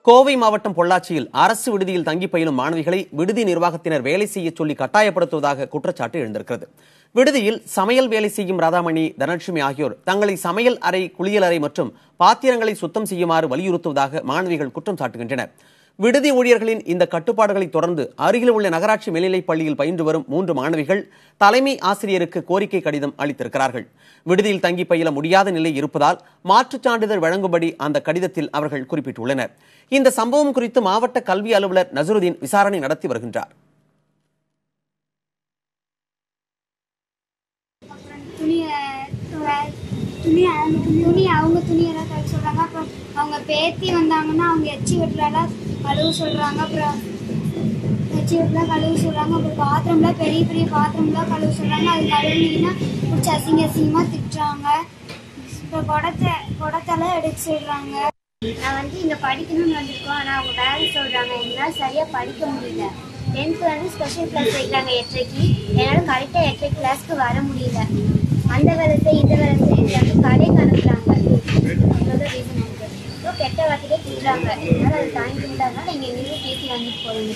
கோவை மாவட்டம் பொள்ளாச்சியில் அரசு விடுதியில் தங்கி பயிலும் மாணவிகளை விடுதி நிர்வாகத்தினர் வேலை செய்ய சொல்லி கட்டாயப்படுத்துவதாக குற்றச்சாட்டு எழுந்திருக்கிறது. விடுதியில் சமையல் வேலை செய்யும் ராதாமணி, தனலட்சுமி ஆகியோர் தங்களை சமையல் அறை, குளியலறை மற்றும் பாத்திரங்களை சுத்தம் செய்யுமாறு வலியுறுத்துவதாக மாணவிகள் குற்றம் சாட்டுகின்றனர். விடுதி ஊழியர்களின் இந்த கட்டுப்பாடுகளை தொடர்ந்து அருகில் உள்ள நகராட்சி மேல்நிலைப் பள்ளியில் பயின்று வரும் 3 மாணவிகள் தலைமை ஆசிரியருக்கு கோரிக்கை கடிதம் அளித்திருக்கிறார்கள். விடுதியில் தங்கி பயில முடியாத நிலை இருப்பதால் மாற்றுச் சான்றிதழ் வழங்கும்படி அந்த கடிதத்தில் அவர்கள் குறிப்பிட்டுள்ளனர். இந்த சம்பவம் குறித்து மாவட்ட கல்வி அலுவலர் நசருதீன் விசாரணை நடத்தி வருகின்றார். துணி அவங்க துணியெல்லாம் கழுவ சொல்கிறாங்க. அப்புறம் அவங்க பேத்தி வந்தாங்கன்னா அவங்க எச்சி வீட்டிலலாம் கழுவ சொல்கிறாங்க. அப்புறம் எச்சி வீட்டில் கழுவ சொல்கிறாங்க. அப்புறம் பாத்திரம்லாம் பெரிய பெரிய பாத்திரம்லாம் கழுவ சொல்கிறாங்க. அது கழுவுனீங்கன்னா பிடிச்சி அசிங்கமாக திட்டுறாங்க. இப்போ குடத்தெல்லாம் எடுக்க சொல்கிறாங்க. நான் இங்கே படிக்கணும்னு வந்திருக்கோம். ஆனால் அவங்க வேலை சொல்கிறாங்க. என்னால் சரியாக படிக்க முடியல. 10th ஸ்பெஷல் கிளாஸ் வைக்கிறாங்க 8:30க்கு. என்னால் கரெக்டாக 8:30 கிளாஸ்க்கு வர முடியல. அந்த வேலை இந்த வேலை கடைக்கு அனுப்புகிறாங்க. அவ்வளோதான் ரீசன் இருக்குது. இப்போ கெட்ட வார்த்தையே திட்டுறாங்க. என்னால் அது தாங்கி முடியாதனால நீங்கள் எங்கேயும் பேசி வாங்கிட்டு போகிறீங்க.